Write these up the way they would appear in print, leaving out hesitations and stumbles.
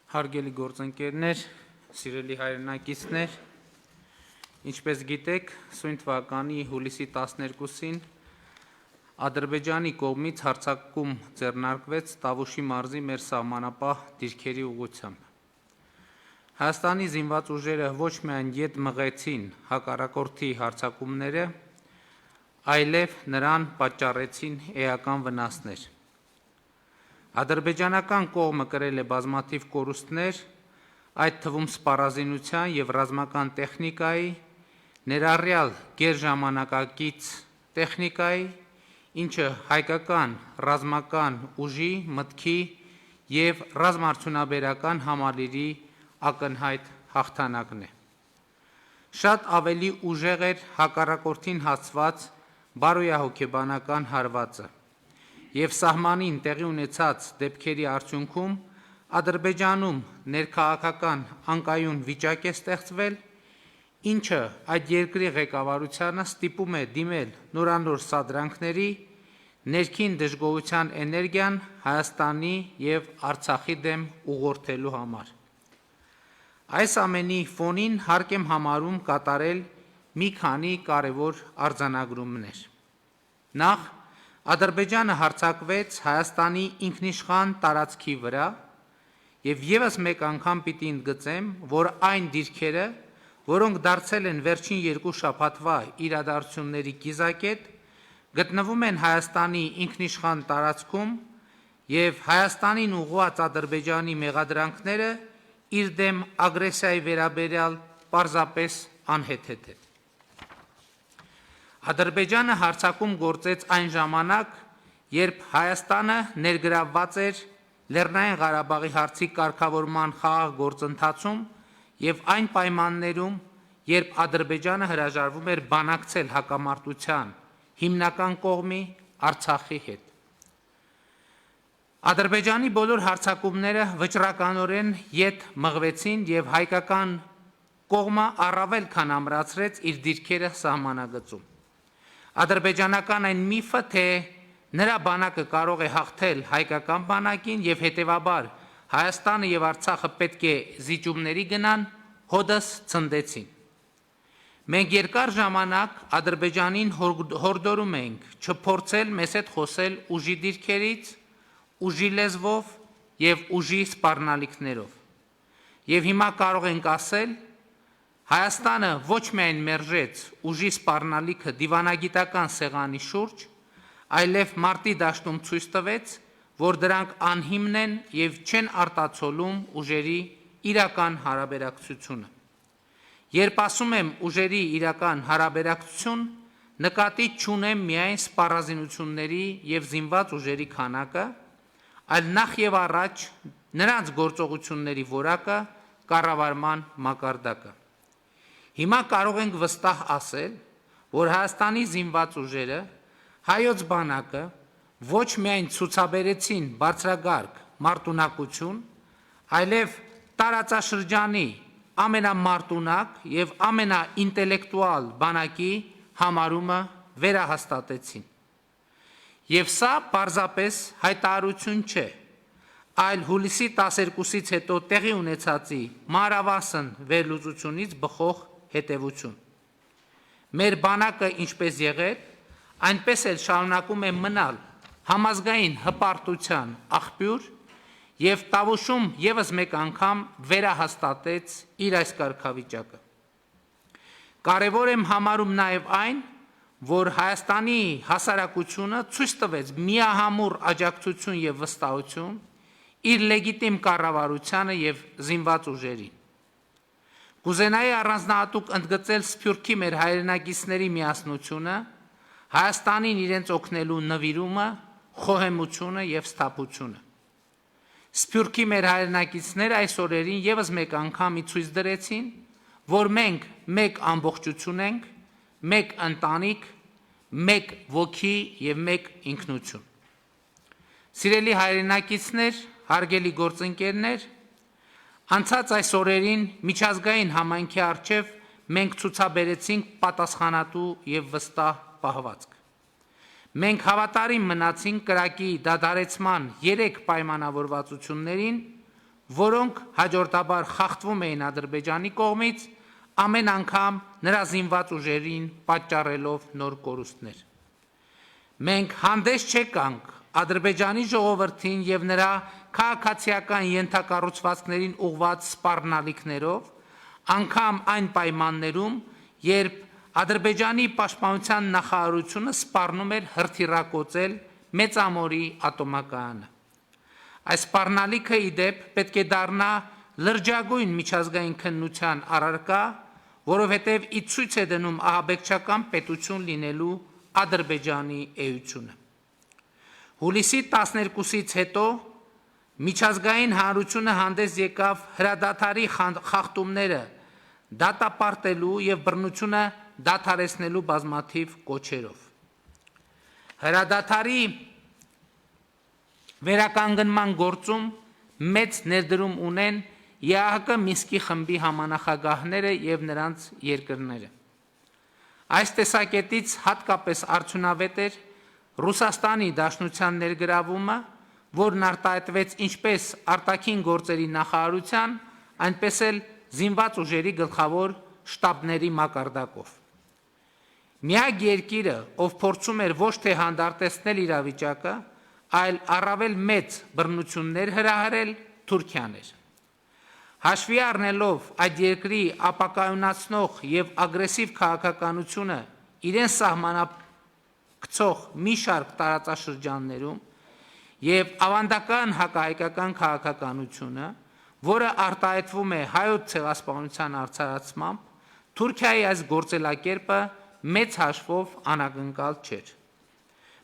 Հարգելի գործընկերներ, սիրելի հայրենակիցներ, ինչպես գիտեք, սույն թվականի հուլիսի 12-ին Ադրբեջանի կողմից հարձակում ձեռնարկվեց Տավուշի մարզի մեր սահմանապահ դիրքերի ուղղությամբ։ Հայաստանի զինված ուժերը ոչ միայն ետ մղեցին հակառակորդի հարձակումները, այլև նրան պատճառեցին էական վնասներ։ Ադրբեջանական կողմը կրել է բազմաթիվ կորուստներ, այդ թվում սպառազինության և ռազմական տեխնիկայի, ներառյալ գերժամանակակից տեխնիկայի, ինչը հայկական ռազմական ուժի, մտքի և ռազմաարդյունաբերական համալիրի ակնհայտ հաղթանակն է։ Շատ ավելի ուժեղ էր հակառակորդին հասցված բարոյահոգեբանական հարվածը, և սահմանին տեղի ունեցած դեպքերի արդյունքում Ադրբեջանում ներքաղաքական անկայուն վիճակ է ստեղծվել, ինչը այդ երկրի ղեկավարությանը ստիպում է դիմել նորանոր սադրանքների, ներքին դժգոհության էներգիան Հայաստանի և Արցախի դեմ ուղղորդելու համար։ Այս ամենի ֆոնին հարկ եմ համարում կատարել մի քանի կարևոր արձանագրումներ։ Նախ, Ադրբեջանը հարձակվեց Հայաստանի ինքնիշխան տարածքի վրա, և ևս մեկ անգամ պիտի ընդգծեմ, որ այն դիրքերը, որոնք դարձել են վերջին երկու շաբաթվա իրադարձությունների կիզակետ, գտնվում են Հայաստանի ինքնիշխան տարածքում և Հայաստանին ուղղված Ադրբեջանի մեղադրանքները իր դեմ ագրեսիայի վերաբերյալ պարզապես անհեթեթ են։ Ադրբեջանը հարձակում գործեց այն ժամանակ, երբ Հայաստանը ներգրավված էր Լեռնային Ղարաբաղի հարցի կարգավորման խաղաղ գործընթացում և այն պայմաններում, երբ Ադրբեջանը հրաժարվում էր բանակցել հակամարտության հիմնական կողմի Արցախի հետ։ Ադրբեջանի բոլոր հարձակումները վճռականորեն ետ մղվեցին և հայկական կողմը առավել քան ամրացրեց իր դիրքերը սահմանագծում։ Ադրբեջանական այն միֆը, թե նրա բանակը կարող է հաղթել հայկական բանակին և հետևաբար Հայաստանը և Արցախը պետք է զիջումների գնան, հօդս ցնդեցին։ Մենք երկար ժամանակ Ադրբեջանին հորդորում ենք չփորձել մեզ հետ խոսել ուժի դիրքերից, ուժի լեզվով և ուժի սպառնալիքներով։ Եվ հիմա կարող ենք ասել, Հայաստանը ոչ միայն մերժեց ուժի սպառնալիքը դիվանագիտական սեղանի շուրջ, այլև մարտի դաշտում ցույց տվեց, որ դրանք անհիմն են և չեն արտացոլում ուժերի իրական հարաբերակցությունը։ Երբ ասում եմ ուժերի իրական հարաբերակցություն, նկատի չունեմ միայն սպառազինությունների և զինված ուժերի քանակը, այլ նախ և առաջ նրանց գործողությունների որակը, կառավարման մակարդակը։ Հիմա կարող ենք վստահ ասել, որ Հայաստանի զինված ուժերը, հայոց բանակը ոչ միայն ցուցաբերեցին բարձրագարկ մարտունակություն, այլև տարածաշրջանի ամենամարտունակ և ամենաինտելեկտուալ բանակի համարումը վերահաստատեցին։ Եվ սա պարզապես հայտարարություն չէ, այլ հուլիսի 12-ից հետո տեղի ունեցածի մանրավասն վերլուծությունից բխող հետևություն։ Մեր բանակը ինչպես եղել, այնպես էլ շարունակում է մնալ համազգային հպարտության աղբյուր և Տավուշում ևս մեկ անգամ վերահաստատեց իր այս կարգավիճակը։ Կարևոր եմ համարում նաև այն, որ Հայաստանի հասարակությունը ցույց տվեց միահամուռ աջակցություն և վստահություն իր լեգիտիմ կառավարությանը և զինված ուժերին։ Կուզենայի առանձնահատուկ ընդգծել Սփյուռքի մեր հայրենակիցների միասնությունը, Հայաստանին իրենց օգնելու նվիրումը, խոհեմությունը և սթափությունը։ Սփյուռքի մեր հայրենակիցները այս օրերին ևս մեկ անգամ ցույց դրեցին, որ մենք մեկ ամբողջություն ենք, մեկ ընտանիք, մեկ ոգի և մեկ ինքնություն։ Սիրելի հայրենակիցներ, հարգելի գործընկերներ, անցած այս օրերին միջազգային համայնքի առջև մենք ցուցաբերեցինք պատասխանատու և վստահ պահվածք։ Մենք հավատարիմ մնացինք կրակի դադարեցման 3 պայմանավորվածություններին, որոնք հաջորդաբար խախտվում էին Ադրբեջանի կողմից, ամեն անգամ նրա զինված ուժերին պատճառելով նոր կորուստներ։ Մենք հանդես չեկանք Ադրբեջանի ժողովրդին եւ նրա քաղաքացիական ենթակառուցվածքներին ուղղված սպառնալիքներով, անգամ այն պայմաններում, երբ Ադրբեջանի պաշտպանության նախարարությունը սպառնում էր հրթիռակոծել Մեծամորի ատոմակայանը։ Այս սպառնալիքը ի դեպ պետք է դառնա լրջագույն միջազգային քննության առարկա, որովհետև ի ցույց է դնում ահաբեկչական պետություն լինելու Ադրբեջանի էությունը։ Հուլիսի 12-ից հետո միջազգային հանրությունը հանդես եկավ հրադադարի խախտումները դատապարտելու եւ բռնությունը դադարեցնելու բազմաթիվ կոչերով։ Հրադադարի վերականգնման գործում մեծ ներդրում ունեն ԵԱՀԿ Մինսկի խմբի համանախագահները եւ նրանց երկրները։ Այս տեսակետից հատկապես արդյունավետ էր Ռուսաստանի Դաշնության ներգրավումը, որն արտահայտվեց ինչպես արտաքին գործերի նախարարության, այնպես էլ զինված ուժերի գլխավոր շտաբների մակարդակով։ Միակ երկիրը, ով փորձում էր ոչ թե հանդարտեցնել իրավիճակը, այլ առավել մեծ բռնություններ հրահրել, Թուրքիան էր։ Հաշվի առնելով այդ երկրի ապակայունացնող եւ ագրեսիվ քաղաքականությունը իրեն սահմանափակցող մի շարք տարածաշրջաններում եւ ավանդական հակահայկական քաղաքականությունը, որը արտահայտվում է հայոց ցեղասպանության արդարացմամբ, Թուրքիայի այս գործելակերպը մեծ հաշվով անակնկալ չէր։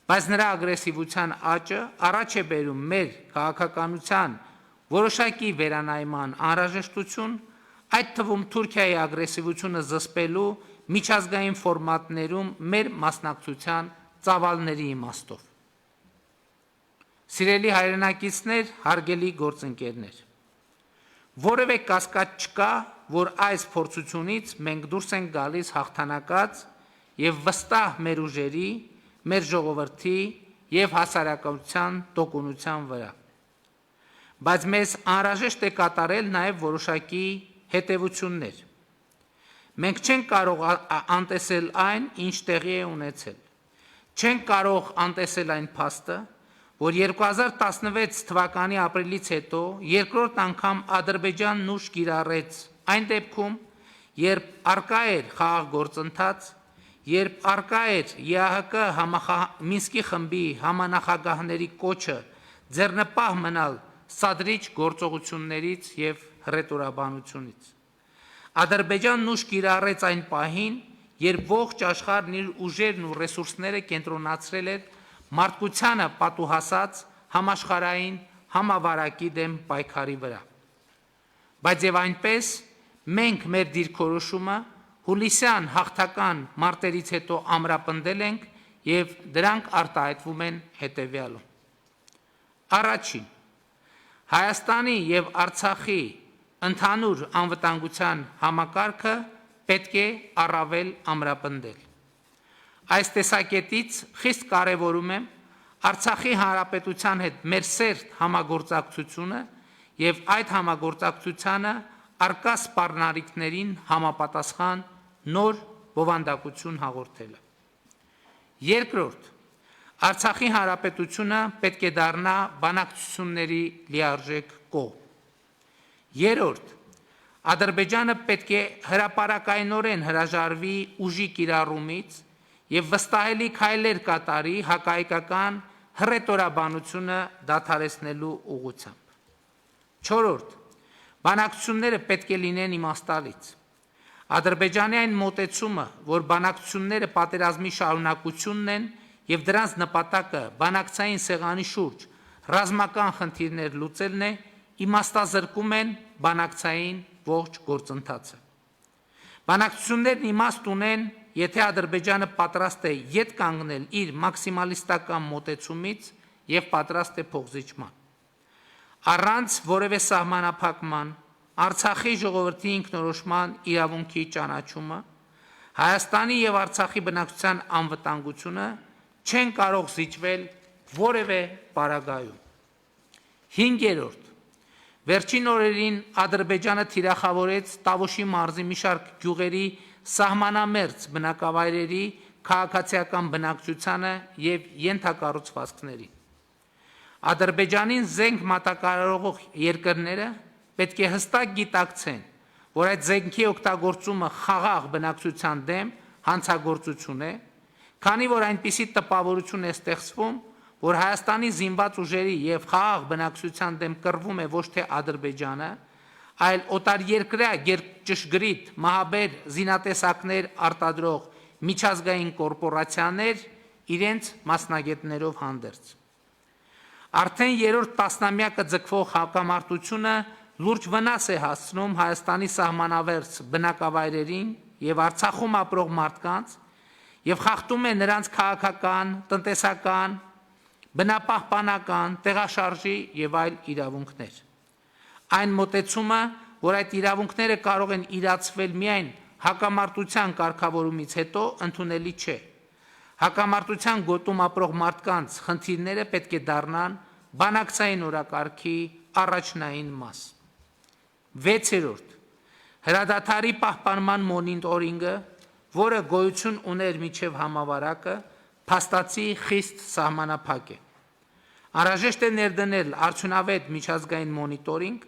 Բայց նրա ագրեսիվության աճը առաջ է բերում մեր քաղաքականության որոշակի վերանայման անհրաժեշտություն, այդ թվում Թուրքիայի ագրեսիվությունը զսպելու միջազգային ֆորմատներում մեր մասնակցության ծավալների իմաստով։ Սիրելի հայրենակիցներ, հարգելի գործընկերներ, որևէ կասկած չկա, որ այս փորձությունից մենք դուրս ենք գալիս հաղթանակած եւ վստահ մեր ուժերի, մեր ժողովրդի եւ հասարակության տոկունության վրա։ Բայց մեզ անհրաժեշտ է կատարել նաեւ որոշակի հետևություններ։ Մենք չենք կարող անտեսել այն, ինչ տեղի է ունեցել։ Չենք կարող անտեսել այն փաստը, որ 2016 թվականի ապրիլից հետո երկրորդ անգամ Ադրբեջանն ուժ կիրառեց այն դեպքում, երբ արկա էր խաղաղ գործընթաց, երբ արկա էր ԵԱՀԿ Մինսկի խմբի համանախագահների կոչը ձեռնպահ մնալ սադրիչ գործողություններից եւ հռետորաբանությունից։ Ադրբեջանն ուժ կիրառեց այն պահին, երբ ողջ աշխարհն իր ուժերն ու ռեսուրսները կենտրոնացրել էր մարդկությանը պատուհասած համաշխարհային համավարակի դեմ պայքարի վրա։ Բայց եւ այնպես մենք մեր դիրքորոշումը հուլիսյան հաղթական մարտերից հետո ամրապնդել ենք եւ դրանք արտահայտվում են հետեւյալում։ Առաջին, Հայաստանի եւ Արցախի ընդհանուր անվտանգության համակարգը պետք է առավել ամրապնդել։ Այս տեսակետից խիստ կարևորում եմ Արցախի հանրապետության հետ մեր սերտ համագործակցությունը եւ այդ համագործակցությանը արկա սպառնալիքներին համապատասխան նոր բովանդակություն հաղորդելը։ Երկրորդ, Արցախի հանրապետությունը պետք է դառնա բանակցությունների լիարժեք կողմ։ Երրորդ, Ադրբեջանը պետք է հրապարակայնորեն հրաժարվի ուժի կիրառումից եւ վստահելի քայլեր կատարի հակահայկական հռետորաբանությունը դադարեցնելու ուղղությամբ։ Չորրորդ, բանակցությունները պետք է լինեն իմաստալից։ Ադրբեջանի այն մոտեցումը, որ բանակցությունները պատերազմի շարունակությունն են եւ դրանց նպատակը բանակցային սեղանի շուրջ ռազմական խնդիրներ լուծելն է, իմաստազրկում են բանակցային ողջ գործընթացը։ Բանակցություններն իմաստ ունեն, եթե Ադրբեջանը պատրաստ է ետ կանգնել իր մաքսիմալիստական մոտեցումից եւ պատրաստ է փոխզիջման։ Առանց որևէ սահմանափակման Արցախի ժողովրդի ինքնորոշման իրավունքի ճանաչումը, Հայաստանի եւ Արցախի բնակչության անվտանգությունը չեն կարող զիջվել որևէ պարագայում։ Հինգերորդ, Վերջին օրերին Ադրբեջանը թիրախավորեց Տավուշի մարզի մի շարք գյուղերի սահմանամերձ բնակավայրերի քաղաքացիական բնակչությանը եւ ենթակառուցվածքներին։ Ադրբեջանին զենք մատակարարող երկրները պետք է հստակ գիտակցեն, որ այդ զենքի օգտագործումը խաղաղ բնակչության դեմ հանցագործություն է, քանի որ այնպիսի տպավորություն է ստեղծվում, որ Հայաստանի զինված ուժերի եւ խաղաղ բնակչության դեմ կռվում է ոչ թե Ադրբեջանը, այլ օտարերկրյա ճշգրիտ մահաբեր զինատեսակներ արտադրող միջազգային կորպորացիաներ իրենց մասնագետներով հանդերձ։ Արդեն երրորդ տասնամյակը ձգվող հակամարտությունը լուրջ վնաս է հասցնում Հայաստանի սահմանավերձ բնակավայրերին եւ Արցախում ապրող մարդկանց եւ խախտում է նրանց քաղաքական, տնտեսական, բնապահպանական, տեղաշարժի եւ այլ իրավունքներ։ Այն մոտեցումը, որ այդ իրավունքները կարող են իրացվել միայն հակամարտության կարգավորումից հետո, ընդունելի չէ։ Հակամարտության գոտում ապրող մարդկանց խնդիրները պետք է դառնան բանակցային օրակարգի առաջնային մաս։ 6. Հրադադարի պահպանման մոնիտորինգը, որը գոյություն ուներ մինչև համավարակը, փաստացի խիստ սահմանափակ է։ Անհրաժեշտ է ներդնել արդյունավետ միջազգային մոնիտորինգ,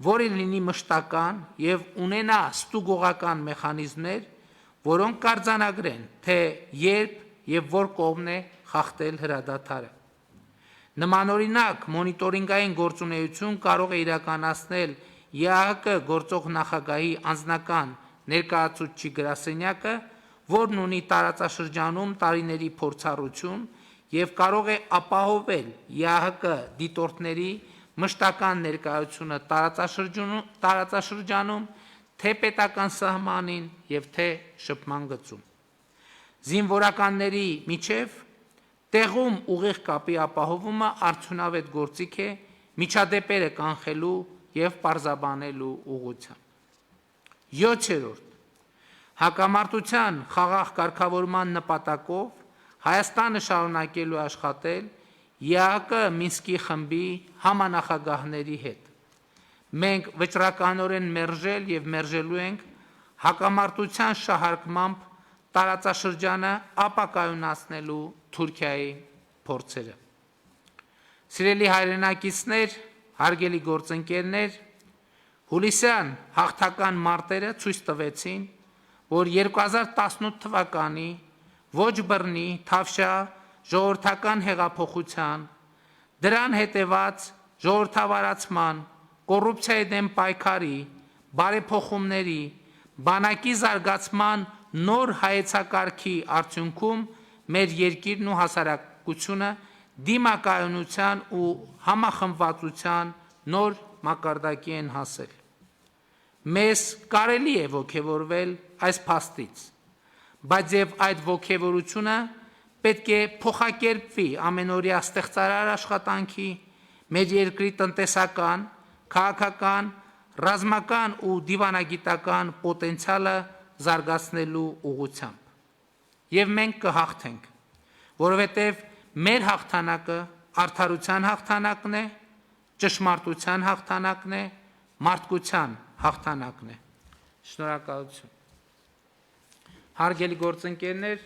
որը լինի մշտական եւ ունենա ստուգողական մեխանիզմներ, որոնք կարձանագրեն, թե երբ եւ որ կողմն է խախտել հրադադարը։ Նմանօրինակ մոնիտորինգային գործունեություն կարող է իրականացնել ԵԱՀԿ գործող նախագահի անձնական ներկայացուցչի գրասենյակը, որն ունի տարածաշրջանում տարիների փորձառություն եւ կարող է ապահովել ԵԱՀԿ դիտորդների մշտական ներկայությունը տարածաշրջանում, թե պետական սահմանին եւ թե շփման գծում։ Զինվորականների միջև տեղում ուղիղ կապի ապահովումը արդյունավետ գործիք է միջադեպերը կանխելու եւ պարզաբանելու ուղղությամբ։ 7. Հակամարտության խաղաղ կարգավորման նպատակով Հայաստանը շարունակելու աշխատել ԵԱՀԿ Մինսկի խմբի համանախագահների հետ։ Մենք վճռականորեն մերժել եւ մերժելու ենք հակամարտության շահարկմամբ տարածաշրջանը ապակայունացնելու Թուրքիայի փորձերը։ Սիրելի հայրենակիցներ, հարգելի գործընկերներ, հուլիսյան հաղթական մարտերը ցույց տվեցին, որ 2018 թվականի ոչ բռնի, թավշյա, ժողովրդական հեղափոխության, դրան հետևած ժողովրդավարացման, կոռուպցիայի դեմ պայքարի, բարեփոխումների, բանակի զարգացման նոր հայեցակարգի արդյունքում մեր երկիրն ու հասարակությունը դիմակայունության ու համախմբվածության նոր մակարդակի են հասել։ Մեզ կարելի է ոգևորվել այս փաստից, բայց եւ այդ ոգևորությունը պետք է փոխակերպվի ամենօրյա ստեղծարար աշխատանքի, մեր երկրի տնտեսական, քաղաքական, ռազմական ու դիվանագիտական պոտենցիալը զարգացնելու ուղղությամբ։ Եվ մենք կհաղթենք, որովհետև մեր հաղթանակը արդարության հաղթանակն է, ճշմարտության հաղթանակն է, մարդկության հաղթանակն է։ Շնորհակալություն։ Հարգելի գործընկերներ,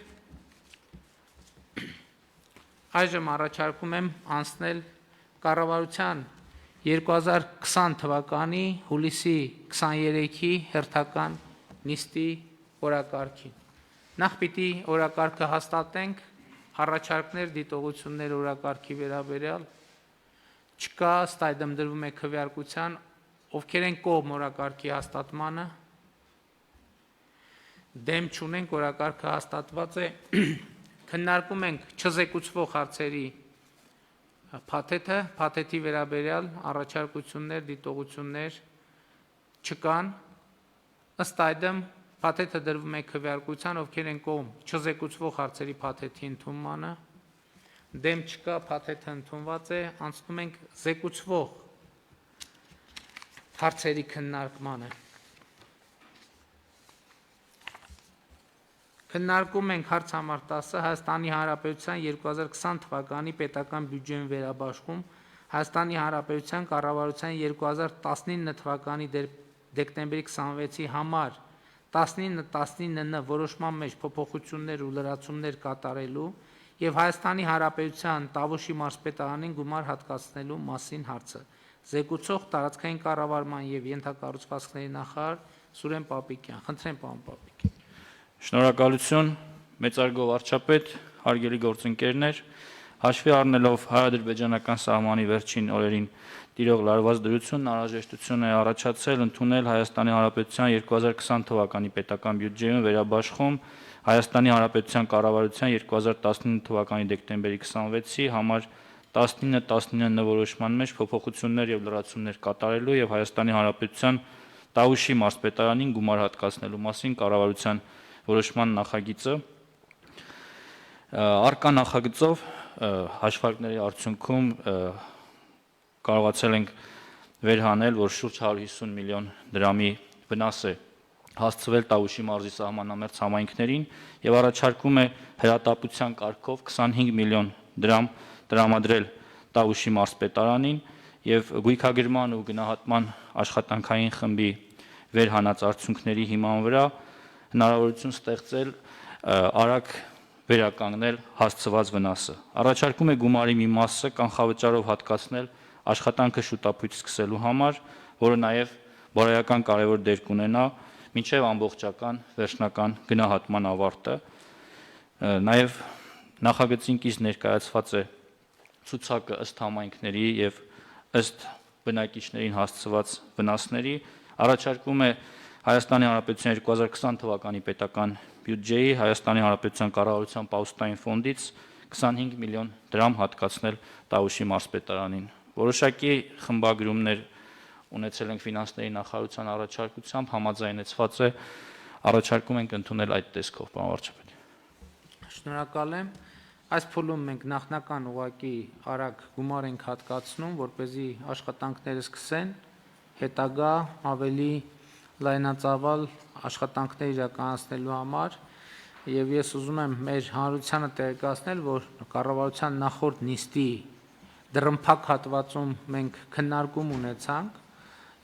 այժմ առաջարկում եմ անցնել կառավարության 2020 թվականի հուլիսի 23-ի հերթական նիստի օրակարգին։ Նախ պիտի օրակարգը հաստատենք, առաջարկներ, դիտողություններ օրակարգի վերաբերյալ չկա, ըստ այդմ դրվում է քվեարկության, ովքեր են կողմ օրակարգի հաստատմանը, դեմ չունենք, օրակարգը հաստատված է, քննարկում ենք չզեկուցվող հարցերի փաթեթը, փաթեթի վերաբերյալ առաջարկություններ, դիտողություններ չկան, ըստ այդմ փաթեթը դրվում է քվեարկության, ովքեր են կողմ չզեկուցվող հարցերի փաթեթի ընդունմանը, դեմ չկա, փաթեթը ընդունված է, անցնում ենք զեկուցվող հարցերի քննարկմանը։ Քննարկում ենք հարց համար 10 Հայաստանի Հանրապետության 2020 թվականի պետական բյուջեին վերաբաշխում Հայաստանի Հանրապետության կառավարության 2019 թվականի դեկտեմբերի 26-ի համար 1919 որոշման մեջ փոփոխություններ ու լրացումներ կատարելու եւ Հայաստանի Հանրապետության Տավուշի մարզպետարանին գումար հատկացնելու մասին հարցը։ Զեկուցող տարածքային կառավարման եւ ենթակառուցվածքների նախարար Սուրեն Պապիկյան։ Խնդրեմ, պարոն Պապիկյան։ Շնորհակալություն, մեծարգո վարչապետ, հարգելի գործընկերներ, հաշվի առնելով հայ-ադրբեջանական սահմանի վերջին օրերին տիրող լարված դրությունն անհրաժեշտություն է առաջացել ընդունել Հայաստանի Հանրապետության 2020 թվականի պետական բյուջեում վերաբաշխում Հայաստանի Հանրապետության կառավարության 2019 թվականի դեկտեմբերի 26-ի համար 1919 որոշման մեջ փոփոխություններ եւ լրացումներ կատարելու եւ Հայաստանի Հանրապետության Տավուշի մարզպետարանին գումար հատկացնելու մասին կառավարության որոշման նախագիծը արկա նախագծով հաշվարկների արդյունքում կարողացել ենք վերհանել, որ շուրջ 150 միլիոն դրամի վնաս է հասցվել Տավուշի մարզի սահմանամերձ համայնքներին եւ առաջարկում է հրատապության կարգով 25 միլիոն դրամ տրամադրել Տավուշի մարզպետարանին եւ գույքագրման ու գնահատման աշխատանքային խմբի վերհանած արդյունքների հիման վրա հնարավորություն ստեղծել արագ վերականգնել հասցված վնասը։ Առաջարկում է գումարի մի մասը կանխավճարով հատկացնել աշխատանքը շուտապույտ սկսելու համար, որը նաև բարոյական կարևոր դեր կունենա մինչև ամբողջական վերջնական գնահատման ավարտը։ Նաև նախագծին կից ներկայացված է ցուցակը ըստ համայնքների եւ ըստ բնակիչներին հասցված վնասների, առաջարկում է Հայաստանի Հանրապետության 2020 թվականի պետական բյուջեի Հայաստանի Հանրապետության կառավարության պահուստային ֆոնդից 25 միլիոն դրամ հատկացնել Տավուշի մարզպետարանին։ Որոշակի խմբագրումներ ունեցել ենք ֆինանսների նախարարության առաջարկությամբ, համաձայնեցված է, առաջարկում ենք ընդունել այդ տեսքով, պարոն վարչապետ։ Շնորհակալ եմ։ Այս փուլում մենք նախնական ուղղակի արագ գումար ենք հատկացնում, որպեսզի աշխատանքները սկսեն, հետագա ավելի լայնածավալ աշխատանքներ իրականացնելու համար եւ ես ուզում եմ մեր հանրությանը տեղեկացնել, որ կառավարության նախորդ նիստի դռնփակ հատվածում մենք քննարկում ունեցանք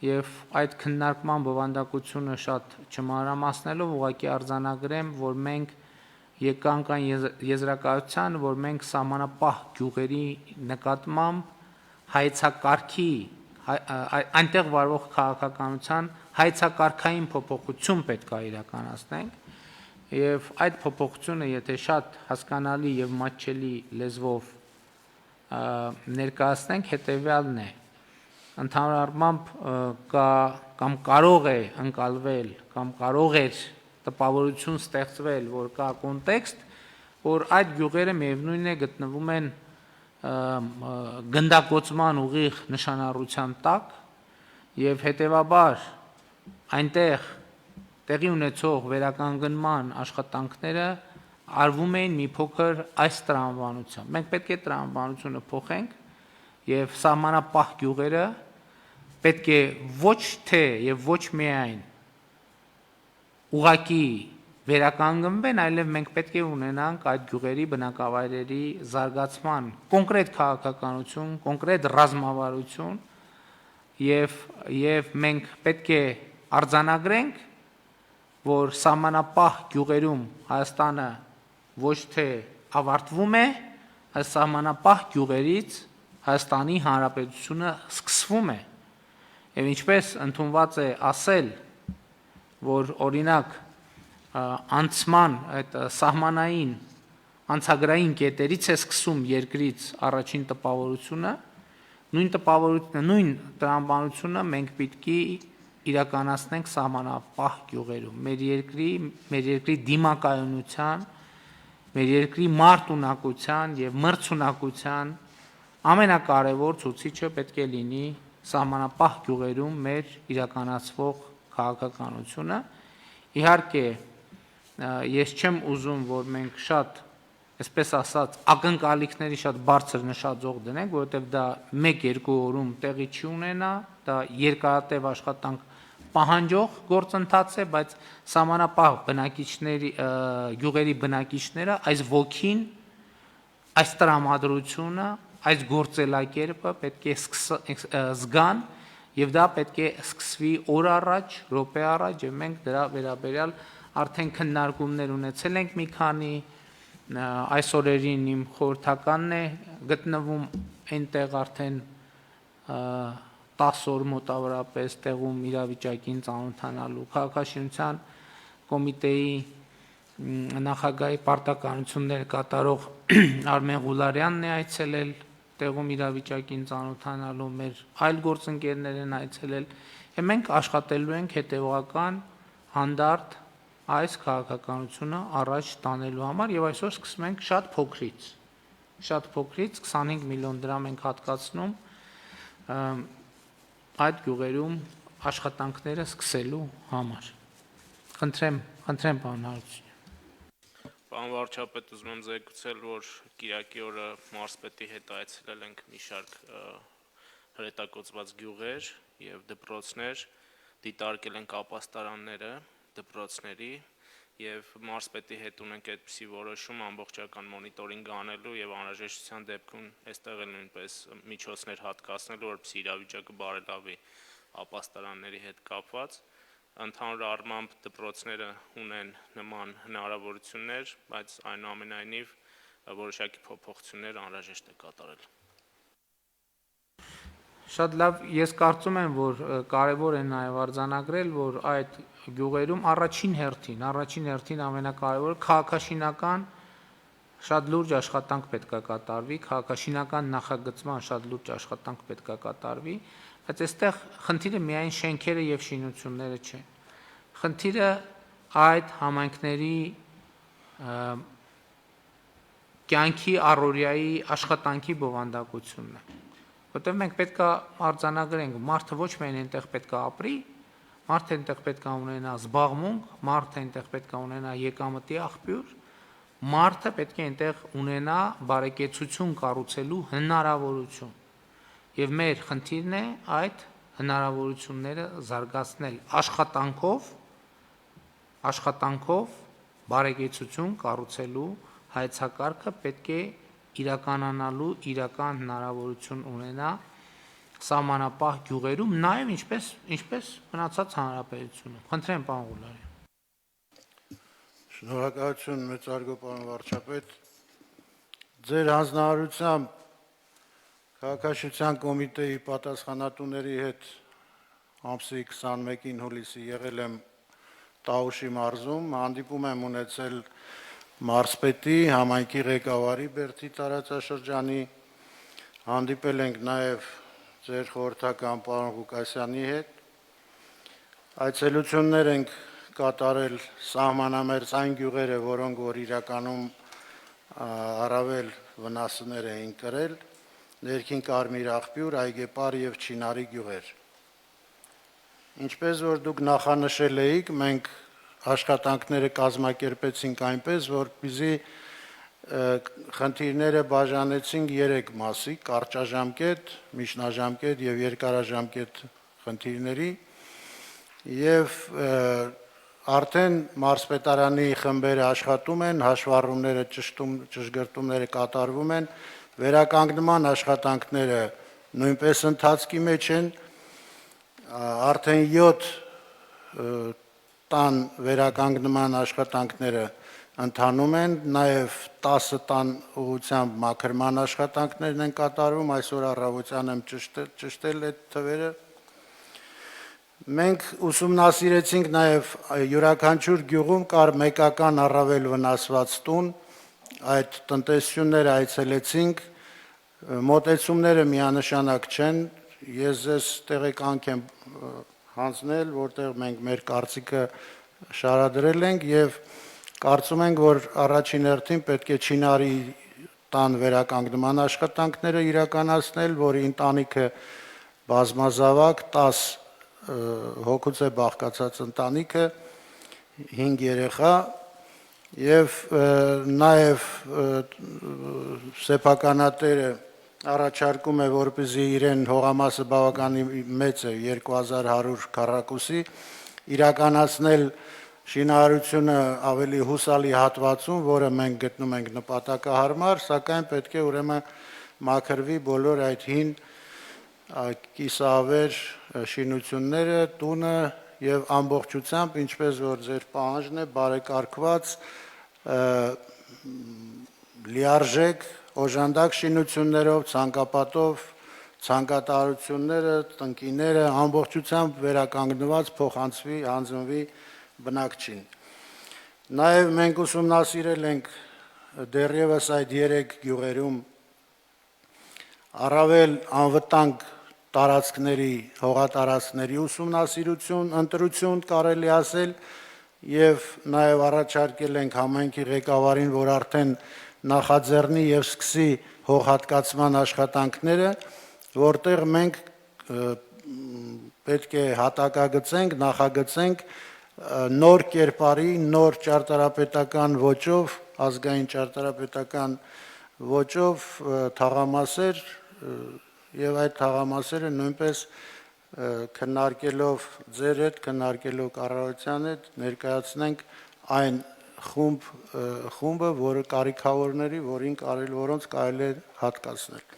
եւ այդ քննարկման բովանդակությունը շատ չմանրամասնելով ուղղակի արձանագրեմ, որ մենք եկանք այն եզրակացության, որ մենք սահմանապահ գյուղերի նկատմամբ հայեցակարգի այնտեղ վարվող քաղաքականության հայեցակարգային փոփոխություն պետք է իրականացնենք եւ այդ փոփոխությունը եթե շատ հասկանալի եւ մատչելի լեզվով ներկայացնենք հետեւյալն է ընդհանուր առմամբ կամ կարող է ընկալվել կամ կարող է տպավորություն ստեղծվել որ կա կոնտեքստ որ այդ գյուղերը միևնույն է գտնվում են գնդակոծման ուղիղ նշանառության տակ եւ հետեւաբար այնտեղ տեղի ունեցող վերականգնման աշխատանքները արվում էին մի փոքր այս տրամաբանությամբ։ Մենք պետք է տրամաբանությունը փոխենք եւ սահմանապահ գյուղերը պետք է ոչ թե եւ ոչ միայն ուղակի վերականգնվեն, այլև մենք պետք է ունենանք այդ գյուղերի բնակավայրերի զարգացման կոնկրետ քաղաքականություն, կոնկրետ ռազմավարություն եւ մենք պետք է արձանագրենք, որ սահմանապահ գյուղերում Հայաստանը ոչ թե ավարտվում է, այլ սահմանապահ գյուղերից Հայաստանի Հանրապետությունը սկսվում է։ Եվ ինչպես ընդունված է ասել, որ օրինակ անցման այդ սահմանային անցագրային կետերից է սկսում երկրից առաջին տպավորությունը, նույն տրամաբանությունը մենք պետք է իրականացնենք սահմանապահ գյուղերում։ Մեր երկրի դիմակայունության, մեր երկրի մարտունակության եւ մրցունակության ամենակարևոր ցուցիչը պետք է լինի սահմանապահ գյուղերում մեր իրականացվող քաղաքականությունը։ Իհարկե, ես չեմ ուզում, որ մենք շատ, այսպես ասած, ակնկալիքների շատ բարձր նշաձող դնենք, որովհետև դա 1-2 օրում տեղի չի ունենա, դա երկարատև աշխատանք պահանջող գործընթաց է, բայց սահմանապահ գյուղերի բնակիչները այս ոգին, այս տրամադրությունը այս գործելակերպը պետք է զգան եւ դա պետք է սկսվի օր առաջ, րոպե առաջ եւ մենք դրա վերաբերյալ արդեն քննարկումներ ունեցել ենք մի քանի այս օրերին իմ խորհրդականն է գտնվում այնտեղ արդեն 10 օր մոտավորապես տեղում իրավիճակին ծանոթանալու քաղաքաշինության կոմիտեի նախագահի պարտականությունները կատարող Արմեն Ղուլարյանն է այցելել տեղում իրավիճակին ծանոթանալու, մեր այլ գործընկերներ են այցելել, եւ մենք աշխատելու ենք հետեւական հանդարտ այս քաղաքականությունը առաջ տանելու համար եւ այսօր սկսում ենք շատ փոքրից 25 միլիոն դրամ ենք հատկացնում այդ գյուղերում աշխատանքները սկսելու համար։ Խնդրեմ, պարոն Հարությունյան։ Պարոն վարչապետ, ուզում եմ զեկուցել, որ Կիրակի օրը մարզպետի հետ այցելել ենք մի շարք հրետակոծված գյուղեր եւ դպրոցներ, դիտարկել ենք ապաստարանները դպրոցների եւ մարզպետի հետ ունենք այդպիսի որոշում ամբողջական մոնիտորինգ անելու եւ անհրաժեշտության դեպքում այստեղ էլ նույնպես միջոցներ հատկացնելու, որպեսզի իրավիճակը բարելավի ապաստարանների հետ կապված։ Ընդհանուր առմամբ դպրոցները ունեն նման հնարավորություններ, բայց այնուամենայնիվ որոշակի փոփոխություններ անհրաժեշտ է կատարել։ Շատ լավ, ես կարծում եմ, որ կարևոր է նաև արձանագրել, որ այդ գյուղերում առաջին հերթին ամենակարևորը քաղաքաշինական շատ լուրջ աշխատանք պետք է կատարվի, քաղաքաշինական նախագծման շատ լուրջ աշխատանք պետք է կատարվի, բայց այստեղ խնդիրը միայն շենքերը եւ շինությունները չեն։ Խնդիրը այդ համայնքների կյանքի առօրյայի աշխատանքի բովանդակությունն է։ Որտեղ մենք պետք է արձանագրենք, մարդը ոչ միայն այնտեղ պետք է ապրի, մարդը այնտեղ պետք է ունենա զբաղմունք, մարդը այնտեղ պետք է ունենա եկամտի աղբյուր, մարդը պետք է այնտեղ ունենա բարեկեցություն կառուցելու հնարավորություն։ Եվ մեր խնդիրն է այդ հնարավորությունները զարգացնել աշխատանքով բարեկեցություն կառուցելու հայեցակարգը պետք է իրականանալու իրական հնարավորություն ունենա սահմանապահ գյուղերում, նաև ինչպես մնացած հանրապետությունում։ Խնդրեմ, պարոն Ղուլարյան։ Շնորհակալություն, մեծարգո պարոն վարչապետ։ Ձեր հանձնարարությամբ քաղաքաշինության կոմիտեի պատասխանատուների հետ ամսի 21-ին հուլիսի եղել եմ Տաուշի մարզում, հանդիպում եմ ունեցել մարզպետի, համայնքի ղեկավարի Բերդի տարածաշրջանի, հանդիպել ենք նաև ձեր խորհրդական պարոն Ղուկասյանի հետ, այցելություններ ենք կատարել սահմանամերձ այն գյուղերը, որոնք որ իրականում առավել վնասներ էին կրել, ներքին Կարմիր աղբյուր, Այգեպար եւ Չինարի գյուղեր։ Ինչպես որ դուք նախանշել էիք, մենք աշխատանքները կազմակերպեցինք այնպես, որպեսզի խնդիրները բաժանեցինք 3 մասի՝ կարճաժամկետ, միջնաժամկետ եւ երկարաժամկետ խնդիրների, եւ արդեն մարզպետարանի խմբերը աշխատում են, հաշվառումները ճշգրտումները կատարվում են, վերականգնման աշխատանքները նույնպես ընթացքի մեջ են, արդեն 7 տան վերականգնման աշխատանքները ընթանում են, նաև 10 տան ուղղությամբ մաքրման աշխատանքներն են կատարվում, այսօր առավոտյան եմ ճշտել այդ թվերը։ Մենք ուսումնասիրեցինք նաև յուրաքանչյուր գյուղում կար մեկական առավել վնասված տուն, այդ տնտեսությունները այցելեցինք, մոտեցումները միանշանակ չեն, ես ձեզ տեղեկանք եմ հանձնել, որտեղ մենք մեր կարծիքը շարադրել ենք եւ կարծում ենք, որ առաջին հերթին պետք է Չինարի տան վերականգնման աշխատանքները իրականացնել, որի ընտանիքը բազմազավակ 10 հոգուց է բաղկացած ընտանիքը, 5 երեխա եւ նաեւ սեփականատերը առաջարկում է, որպեսզի իրեն հողամասը բավականին մեծ է 2100 քառակուսի իրականացնել շինարարությունը ավելի հուսալի հատվածում, որը մենք գտնում ենք նպատակահարմար, սակայն պետք է ուրեմն մաքրվի բոլոր այդ հին կիսավեր շինությունները, տունը եւ ամբողջությամբ, ինչպես որ ձեր պահանջն է, բարեկարգված լիարժեք օժանդակ շինություններով, ցանկապատով, ցանկատարությունները, տնկիները ամբողջությամբ վերականգնված փոխանցվի, հանձնվի բնակչին։ Նաեւ մենք ուսումնասիրել ենք դեռևս այդ 3 գյուղերում առավել անվտանգ տարածքների, հողատարածքների ուսումնասիրություն, ընտրություն կարելի ասել եւ նաեւ առաջարկել ենք համայնքի ղեկավարին, որ արդեն նախաձեռնի եւ սկսի հողհատկացման աշխատանքները, որտեղ մենք պետք է հատակագծենք, նախագծենք նոր կերպարի, նոր ճարտարապետական ոճով, ազգային ճարտարապետական ոճով թաղամասեր եւ այդ թաղամասերը նույնպես քննարկելով ձեր հետ, քննարկելով կառավարության հետ ներկայացնենք այն խումբը, որը կարիքավորների, որոնց կարելի է հատկացնել։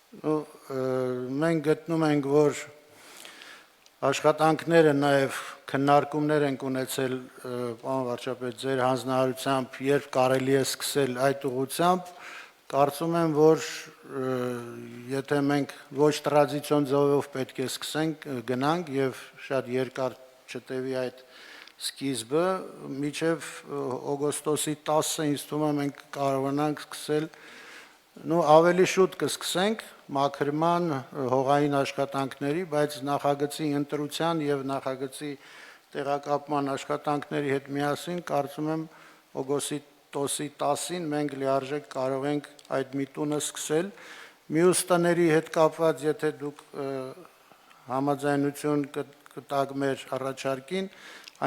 Մենք գտնում ենք, որ աշխատանքները նաև քննարկումներ ենք ունեցել, պարոն վարչապետ, ձեր հանձնարարությամբ, երբ կարելի է սկսել այդ ուղղությամբ, կարծում եմ, որ եթե մենք ոչ տրադիցիոն ձևով պետք է սկսենք, գնանք եւ շատ երկար չտևի այդ սկիզբը, մինչև օգոստոսի 10-ը ինձ թվում է մենք կարողանանք սկսել, ավելի շուտ կսկսենք մաքրման հողային աշխատանքների, բայց նախագծի ընտրության եւ նախագծի տեղակապման աշխատանքների հետ միասին կարծում եմ օգոստոսի 10-ին մենք լիարժեք կարող ենք այդ միտումը սկսել։ Մյուս տների հետ կապված, եթե դուք համաձայնություն կտաք մեր առաջարկին,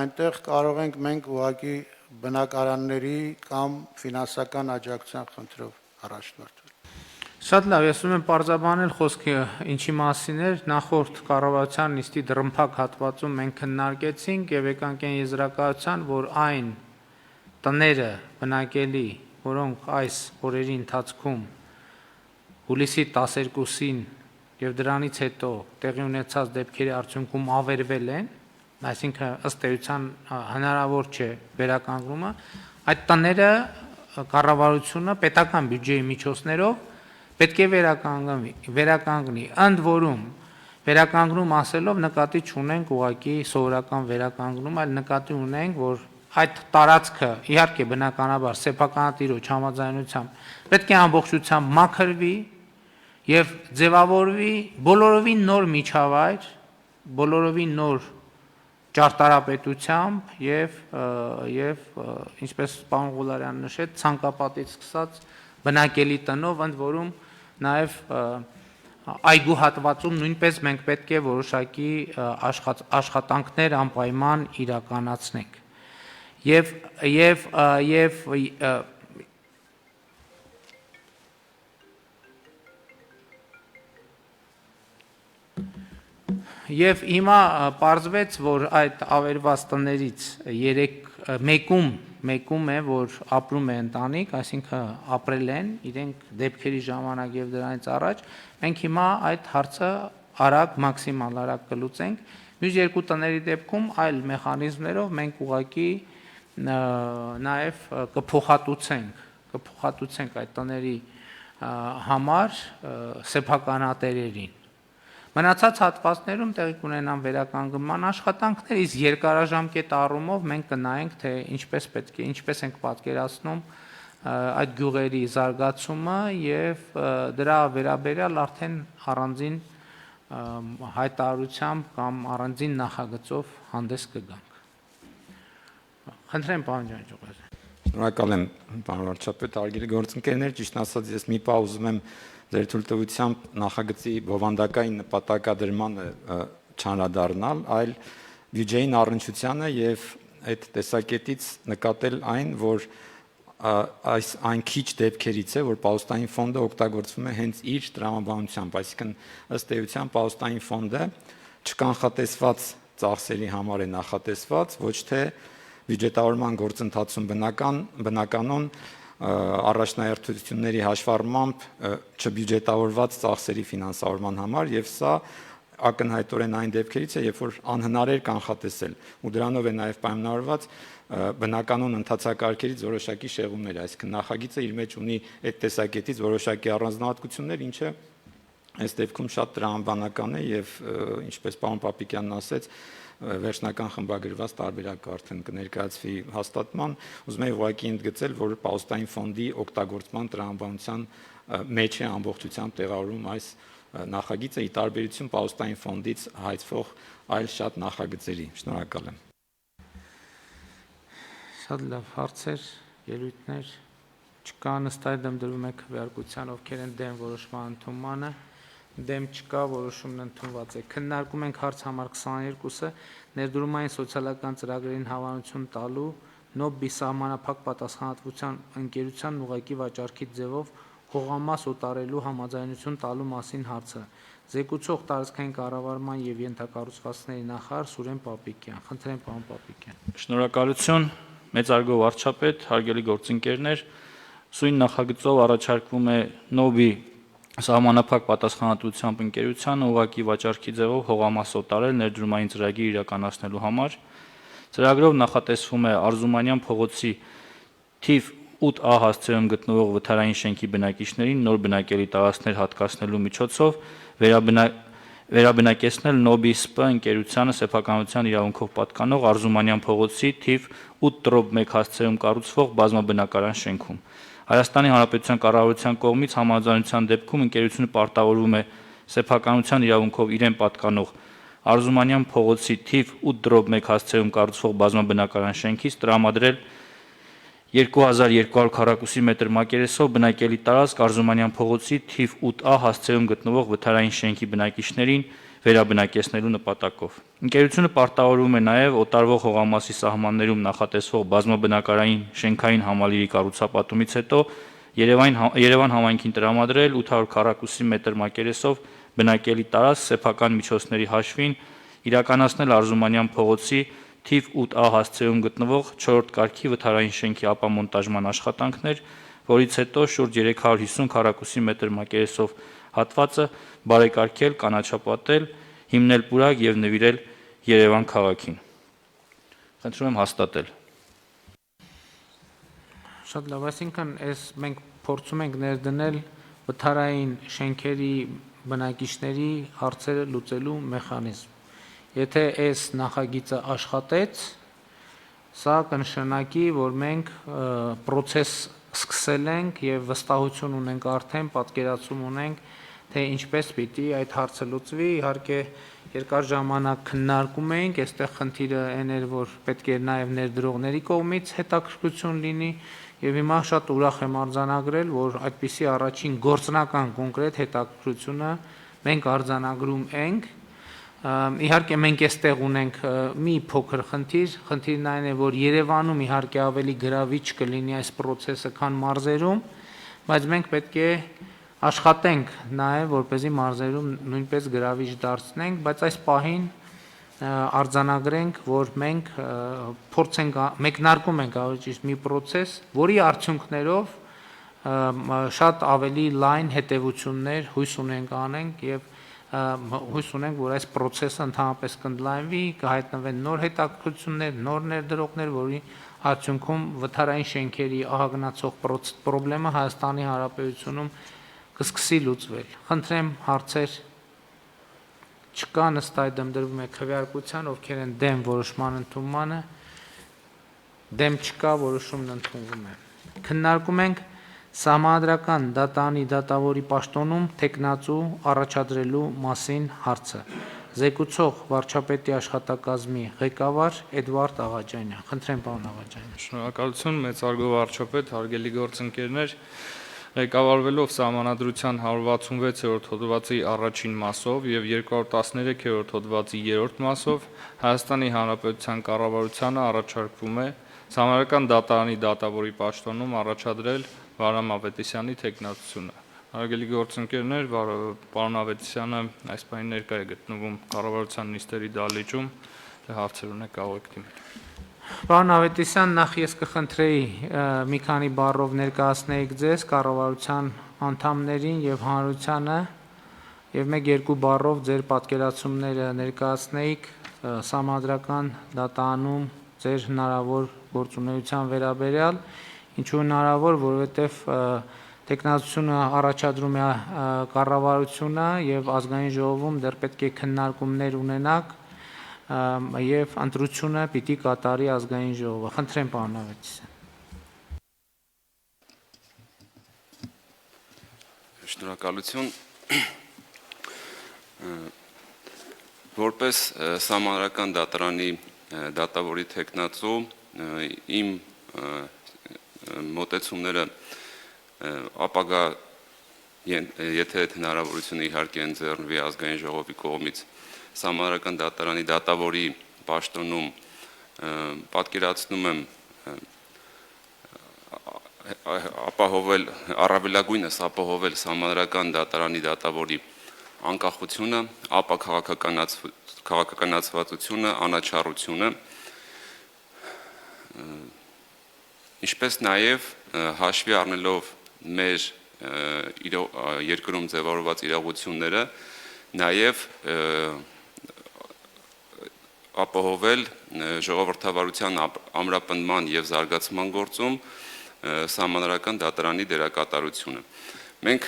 այնտեղ կարող ենք մենք ուղղակի բնակարանների կամ ֆինանսական աջակցության խնդրով առաջնորդվել։ Շատ լավ, ես ուզում եմ պարզաբանել խոսքը ինչի մասին էր, նախորդ կառավարության նիստի դռնփակ հատվածում մենք քննարկեցինք եւ եկանք այն եզրակացության, որ այն տները բնակելի, որոնք այս օրերի ընթացքում հուլիսի 12-ին եւ դրանից հետո տեղի ունեցած դեպքերի արդյունքում ավերվել են, այսինքն ըստ էության հնարավոր չէ վերականգնումը, այդ տները կառավարությունը պետական բյուջեի միջոցներով պետք է վերականգնի, ընդ որում վերականգնում ասելով նկատի չունենք ուղղակի սովորական վերականգնում, այլ նկատի ունենք, որ այդ տարածքը իհարկե բնականաբար սեփականատիրոջ համաձայնությամբ պետք է ամբողջությամբ մաքրվի եւ ձևավորվի բոլորովին նոր միջավայր, բոլորովին նոր ճարտարապետությամբ եւ ինչպես պարոն Ղուլարյանն նշեց, ցանկապատից սկսած բնակելի տնով, ընդ որում նաև այգու հատվածում նույնպես մենք պետք է որոշակի աշխատանքներ անպայման իրականացնենք։ Եվ հիմա պարզվեց, որ այդ ավերված տներից մեկում է, որ ապրում է ընտանիք, այսինքն ապրել են իրենք դեպքերի ժամանակ եւ դրանից առաջ, մենք հիմա այդ հարցը արագ, մաքսիմալ արագ կլուծենք։ Մյուս երկու տների դեպքում այլ մեխանիզմներով մենք ուղղակի նաեւ կփոխհատուցենք այդ տների համար սեփականատերերին։ Մնացած հատվածներում տեղի կունենան վերականգնման աշխատանքներ, իսկ երկարաժամկետ առումով մենք կնայենք, թե ինչպես ենք պատկերացնում այդ գյուղերի զարգացումը եւ դրա վերաբերյալ արդեն առանձին հայտարարությամբ կամ առանձին նախագծով հանդես կգանք։ Խնդրեմ, պարոն Ջանջուղազյան։ Շնորհակալ եմ, պարոն վարչապետ, հարգելի գործընկերներ, ճիշտ ասած ես մի պահ ուզում եմ ձեր թույլտվությամբ նախագծի բովանդակային նպատակադրմանը չանդրադառնալ, այլ բյուջեին առնչությանը եւ այդ տեսակետից նկատել այն, որ այն քիչ դեպքերից է, որ Պահոստային ֆոնդը օգտագործվում է հենց իր տրամաբանությամբ, այսինքն ըստ էության Պահոստային ֆոնդը չկանխատեսված ծախսերի համար է նախատեսված, ոչ թե բյուջետավորման գործընթացում բնականon առաջնահերթությունների հաշվառմամբ չբյուջետավորված ծախսերի ֆինանսավորման համար եւ սա ակնհայտորեն այն դեպքերից է, երբ որ անհնար էր կանխատեսել ու դրանով է նաեւ պայմանավորված բնականոն ընթացակարգերից որոշակի շեղումներ, այսինքն նախագիծը իր մեջ ունի այդ տեսակետից որոշակի առանձնահատկություններ, ինչը այս դեպքում շատ տրամաբանական է եւ ինչպես պարոն Պապիկյանն ասեց, վերջնական խմբագրված տարբերակ արդեն կներկայացվի հաստատման, ուզում եմ ուղղակի ընդգծել, որ պահոստային ֆոնդի օգտագործման տրամաբանության մեջ է ամբողջությամբ տեղավորում այս նախագիծը ի տարբերություն պահոստային ֆոնդից հայցվող այլ շատ նախագծերի։ Շնորհակալ եմ։ Շատ լավ հարցեր, ելույթներ չկա, ըստ այդմ դրվում է քվեարկության, ովքեր են դեմ որոշման ընդունմանը, դեմ չկա, որոշումն ընդունված է։ Քննարկում ենք հարց համար 22-ը ներդրումային սոցիալական ծրագրերին հավանություն տալու նոբի սահմանափակ պատասխանատվության ընկերության ուղղակի վաճառքի ձևով հողամաս օտարելու համաձայնություն տալու մասին հարցը։ Զեկուցող տարածքային կառավարման եւ ենթակառուցվածքների նախարար Սուրեն Պապիկյան։ Խնդրեմ, պարոն Պապիկյան։ Շնորհակալություն, մեծարգո վարչապետ, հարգելի գործընկերներ, սույն նախագծով առաջարկվում է նոբի սահմանափակ պատասխանատվությամբ ընկերությանը ուղղակի վաճառքի ձևով հողամաս օտարել ներդրումային ծրագիր իրականացնելու համար։ Ծրագրով նախատեսվում է Արզումանյան փողոցի թիվ 8A հասցեում գտնվող վթարային շենքի բնակիչներին նոր բնակելի տարածքներ հատկացնելու միջոցով վերաբնակեցնել նոբի ՍՊ ընկերությանը սեփականության իրավունքով պատկանող Արզումանյան փողոցի թիվ 8/1 հասցեում կառուցվող բազմաբնակարան շենքում։ Հայաստանի Հանրապետության կառավարության կողմից համաձայնության դեպքում ընկերությունը պարտավորվում է սեփականության իրավունքով իրեն պատկանող Արզումանյան փողոցի թիվ 8/1 հասցեում կառուցվող բազմաբնակարան շենքից տրամադրել 2200 քառակուսի մետր մակերեսով բնակելի տարածք Արզումանյան փողոցի թիվ 8A հասցեում գտնվող վթարային շենքի բնակիչներին վերաբնակեցնելու նպատակով։ Ընկերությունը պարտավորվում է նաև օտարվող հողամասի սահմաններում նախատեսվող բազմաբնակարային շենքային համալիրի կառուցապատումից հետո Երևան համայնքին տրամադրել 800 քառակուսի մետր մակերեսով բնակելի տարածք սեփական միջոցների հաշվին իրականացնել Արզումանյան փողոցի թիվ 8A հասցեում գտնվող 4-րդ կարգի վթարային շենքի ապամոնտաժման աշխատանքներ, որից հետո շուրջ 350 քառակուսի մետր մակերեսով հատվածը բարեկարգել, կանաչապատել, հիմնել պուրակ եւ նվիրել Երևան քաղաքին։ Խնդրում եմ հաստատել։ Շատ լավ, այսինքն մենք փորձում ենք ներդնել վթարային շենքերի բնակիչների հարցերը լուծելու մեխանիզմ։ Եթե այս նախագիծը աշխատեց, սա կնշանակի, որ մենք process սկսել ենք եւ վստահություն ունենք արդեն, պատկերացում ունենք, թե ինչպես պիտի այդ հարցը լուծվի, իհարկե երկար ժամանակ քննարկում էինք, այստեղ խնդիրը այն էր, որ պետք է նաեւ ներդրողների կողմից հետաքրքրություն լինի եւ հիմա շատ ուրախ եմ արձանագրել, որ այդպիսի առաջին գործնական կոնկրետ հետաքրքրությունը մենք արձանագրում ենք։ Իհարկե մենք այստեղ ունենք մի փոքր խնդիրն այն է, որ Երևանում իհարկե ավելի գրավիչ կլինի այս process-ը, քան մարզերում, բայց մենք պետք է աշխատենք նաև, որպեսզի մարզերում նույնպես գրավիչ դարձնենք, բայց այս պահին արձանագրենք, որ մենք մեկնարկում ենք ավելի ճիշտ մի process, որի արդյունքներով շատ ավելի լայն հետևություններ հույս ունենք անենք եւ հույս ունենք, որ այս process-ը ընդհանրապես կընդլայնվի, կհայտնվեն նոր հետաքրքրություններ, նոր ներդրողներ, որի արդյունքում վթարային շենքերի ահագնացող խնդրը Հայաստանի Հանրապետությունում կսկսի լուծվել։ Խնդրեմ հարցեր չկան, ըստ այդմ դրվում է քվեարկության, ովքեր են դեմ որոշման ընդունմանը, դեմ չկա, որոշումն ընդունվում է։ Քննարկում ենք Սահմանադրական դատանի դատավորի պաշտոնում տեխնացու առաջադրելու մասին հարցը։ Զեկուցող վարչապետի աշխատակազմի ղեկավար Էդվարդ Աղաջանյան։ Խնդրեմ, պարոն Աղաջանյան։ Շնորհակալություն, մեծարգո վարչապետ, հարգելի գործընկերներ, ղեկավարվելով Սահմանադրության 166-րդ հոդվածի առաջին մասով եւ 213-րդ հոդվածի 3-րդ մասով Հայաստանի Հանրապետության կառավարությանը առաջարկվում է Սահմանադրական դատարանի դատավորի պաշտոնում առաջադրել Վարամ Ավետիսյանի թեկնածությունը։ Հարգելի գործընկերներ, պարոն Ավետիսյանը այս պահին ներկա է գտնվում կառավարության նիստերի դահլիճում, հարցեր ունեք կարող եք դիմել։ Պարոն Ավետիսյան, նախ ես կխնդրեի մի քանի բառով ներկայացնեիք ձեզ կառավարության անդամներին եւ հանրությանը եւ 1-2 բառով ձեր պատկերացումները ներկայացնեիք համադրական դատանում ձեր հնարավոր գործունեության վերաբերյալ, ինչու հնարավոր, որովհետեւ տեխնացությունը առաջադրում է կառավարությունը եւ ազգային ժողովում դեռ պետք է քննարկումներ ունենաք եւ ընտրությունը պիտի կատարի ազգային ժողովը։ Խնդրեմ, պարոն Ավետիսյան։ Շնորհակալություն։ Որպես Սահմանադրական դատարանի դատավորի թեկնածու իմ մոտեցումները ապագա եթե հնարավորությունը իհարկե ընձեռնվի ազգային ժողովի կողմից Սահմանադրական դատարանի դատավորի պաշտոնում պատկերացնում եմ ապահովել առավելագույնս ապահովել Սահմանադրական դատարանի դատավորի անկախությունը, ապա քաղաքականացվածությունը, անաչառությունը, ինչպես նաև հաշվի առնելով մեր երկրում ձևավորված իրողությունները, նաև ապահովել ժողովրդավարության ամրապնդման եւ զարգացման գործում Սահմանադրական դատարանի դերակատարությունը։ Մենք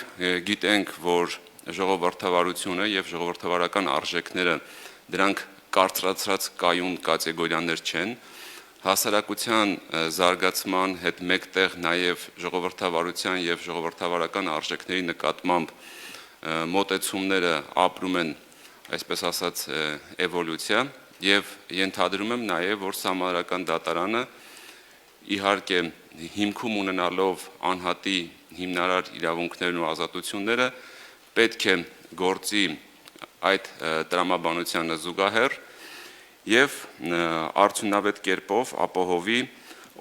գիտենք, որ ժողովրդավարությունը եւ ժողովրդավարական արժեքները դրանք կարծրացրած կայուն կատեգորիաներ չեն, հասարակության զարգացման հետ մեկտեղ նաև ժողովրդավարության եւ ժողովրդավարական արժեքների նկատմամբ մոտեցումները ապրում են, այսպես ասած, էվոլյուցիա եւ ենթադրում եմ նաև, որ Սահմանադրական դատարանը իհարկե հիմքում ունենալով անհատի հիմնարար իրավունքներն ու ազատությունները պետք է գործի այդ տրամաբանությանը զուգահեռ եւ արդյունավետ կերպով ապահովի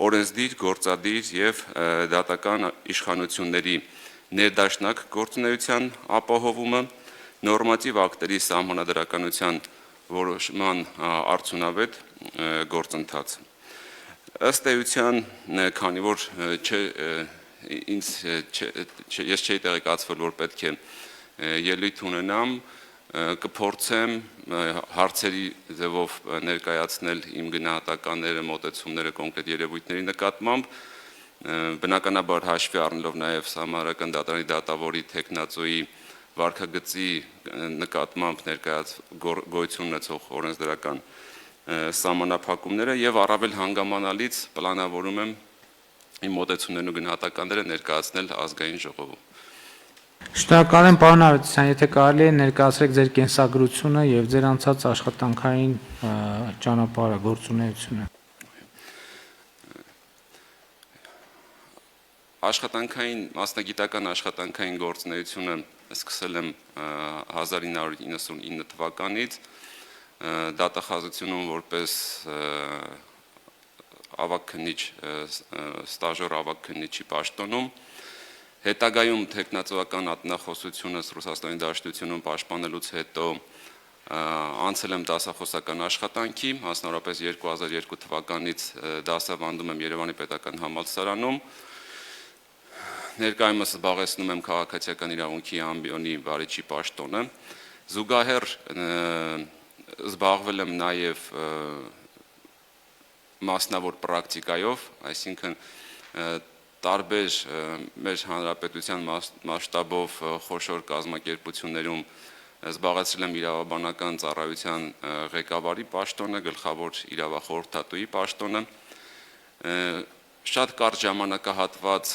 օրենսդիր, գործադիր եւ դատական իշխանությունների ներդաշնակ գործունեության ապահովումը, նորմատիվ ակտերի սահմանադրականության որոշման արդյունավետ գործընթաց։ Ըստ էության, քանի որ ես չէի տեղեկացվել, որ պետք է ելույթ ունենամ, կփորձեմ հարցերի ձևով ներկայացնել իմ գնահատականները, մոտեցումները կոնկրետ երևույթների նկատմամբ, բնականաբար հաշվի առնելով նաև Սահմանադրական դատարանի դատավորի թեկնածուի վարքագծի նկատմամբ գոյություն ունեցող օրենսդրական սահմանափակումները եւ առավել հանգամանալից պլանավորում եմ իմ մոտեցումներն ու գնահատականները ներկայացնել ազգային ժողովում։ Շնորհակալ եմ, պարոն Ավետիսյան, եթե կարելի է ներկայացրեք ձեր կենսագրությունը եւ ձեր անցած աշխատանքային ճանապարհը, գործունեությունը։ Մասնագիտական աշխատանքային գործունեությունը սկսել եմ 1999 թվականից, դատախազությունում որպես ավագ քննիչ, ստաժոր ավագ քննիչի պաշտոնում, հետագայում թեկնածուական ատնախոսությունս Ռուսաստանի Դաշնությունում պաշտպանելուց հետո անցել եմ դասախոսական աշխատանքի, մասնավորապես 2002 թվականից դասավանդում եմ Երևանի Պետական Համալսարանում, ներկայումս զբաղեցնում եմ քաղաքացիական իրավունքի ամբիոնի վարիչի պաշտոնը, զուգահեռ զբաղվել եմ նաև մասնավոր պրակտիկայով, այսինքն տարբեր մեր հանրապետության մասշտաբով խոշոր կազմակերպություններում զբաղեցրել եմ իրավաբանական ծառայության ղեկավարի պաշտոնը, գլխավոր իրավախորհրդատուի պաշտոնը, շատ կարճ ժամանակահատված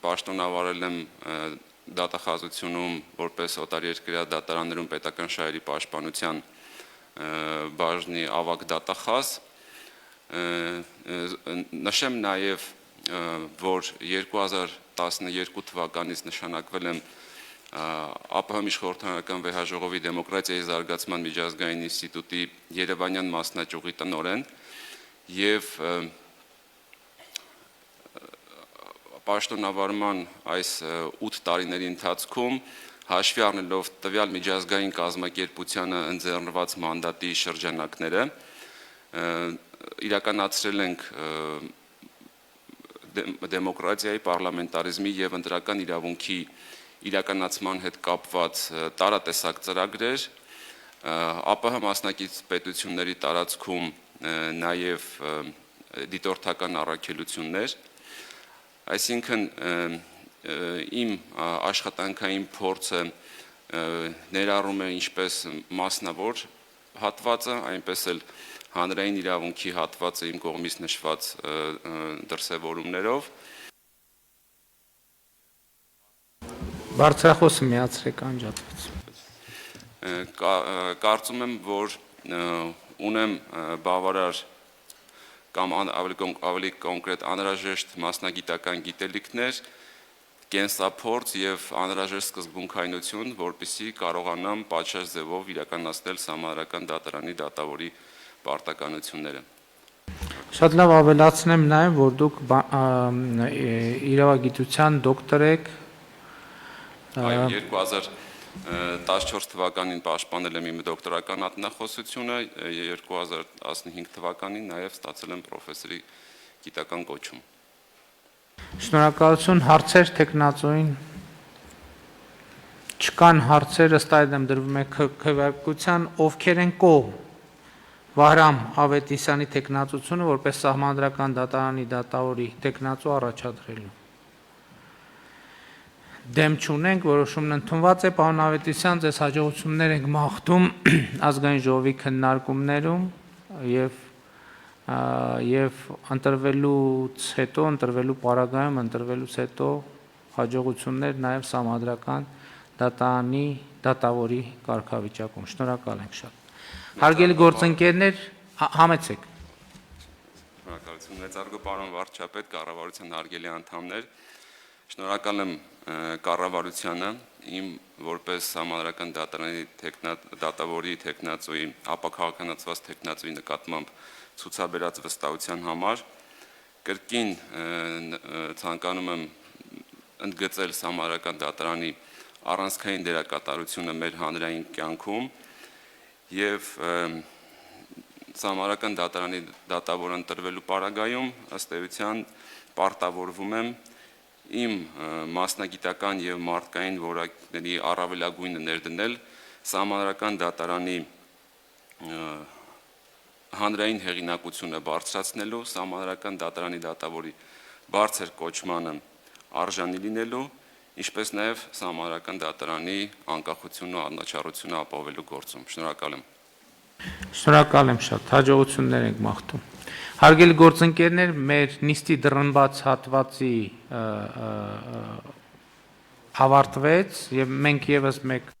պաշտոնավարել եմ դատախազությունում որպես օտարերկրյա դատարաններում պետական շահերի պաշտպանության բաժնի ավագ դատախազ, նշեմ նաև, որ 2012 թվականից նշանակվել եմ ԱՊՀ միջխորհրդարանական վեհաժողովի դեմոկրատիայի զարգացման միջազգային ինստիտուտի Երևանյան մասնաճյուղի տնօրեն եւ պաշտոնավարման այս 8 տարիների ընթացքում հաշվի առնելով տվյալ միջազգային կազմակերպությանը ընձեռնված մանդատի շրջանակները, իրականացրել ենք դեմոկրատիայի, պարլամենտարիզմի եւ ընտրական իրավունքի իրականացման հետ կապված տարատեսակ ծրագրեր, ԱՊՀ մասնակից պետությունների տարածքում նաեւ դիտորդական առաքելություններ, այսինքն իմ աշխատանքային փորձը ներառում է ինչպես մասնավոր հատվածը, այնպես էլ հանրային իրավունքի հատվածը իմ կողմից նշված դրսևորումներով։ Բարձրախոսը միացրեք անջատվեց։ Կարծում եմ, որ ունեմ բավարար կամ ավելի կոնկրետ անհրաժեշտ մասնագիտական գիտելիքներ, կենսափորձ եւ անհրաժեշտ սկզբունքայնություն, որպեսզի կարողանամ պատշաճ ձևով իրականացնել Սահմանադրական դատարանի դատավորի պարտականությունները։ Շատ լավ, ավելացնեմ նաև, որ դուք իրավագիտության դոկտոր եք։ Այո, 2014 թվականին պաշտպանել եմ իմ դոկտորական ատնախոսությունը, 2015 թվականին նաև ստացել եմ պրոֆեսորի գիտական կոչում։ Շնորհակալություն, հարցեր տեխնացուին։ Չկան հարցեր, ըստ այդմ դրվում է քվեարկության, ովքեր են կողմ Վահրամ Ավետիսյանի տեխնացությունը որպես Սահմանադրական դատարանի դատավորի տեխնացու առաջադրելու։ Դեմ չունենք, որոշումն ընդունված է, պարոն Ավետիսյան, ձեզ հաջողություններ ենք մաղթում ազգային ժողովի քննարկումներում եւ ընտրվելուց հետո, ընտրվելու պարագայում, ընտրվելուց հետո հաջողություններ նաև Սահմանադրական դատարանի դատավորի կարգավիճակում։ Շնորհակալ ենք շատ։ Հարգելի գործընկերներ, համեցեք։ Շնորհակալություն, մեծարգո պարոն վարչապետ, կառավարության հարգելի անդամներ, շնորհակալ եմ կառավարությանը իմ որպես Սահմանադրական դատարանի դատավորի տեխնացուի, ապաքաղաքանացված տեխնացուի նկատմամբ ցուցաբերած վստահության համար, կրկին ցանկանում եմ ընդգծել Սահմանադրական դատարանի առանցքային դերակատարությունը մեր հանրային կյանքում եւ Սահմանադրական դատարանի դատավոր ընտրվելու պարագայում ըստ էության պարտավորվում եմ իմ մասնագիտական եւ մարդկային որակների առավելագույնը ներդնել Սահմանադրական դատարանի հանրային հեղինակությունը բարձրացնելու, Սահմանադրական դատարանի դատավորի բարձր կոչմանը արժանի լինելու, ինչպես նաև Սահմանադրական դատարանի անկախությունն ու անաչառությունը ապահովելու գործում։ Շնորհակալ եմ։ Շնորհակալ եմ շատ, հաջողություններ ենք մաղթում։ Հարգելի գործընկերներ, մեր նիստի դռնբաց հատվածի ավարտվեց եւ մենք եւս մեկ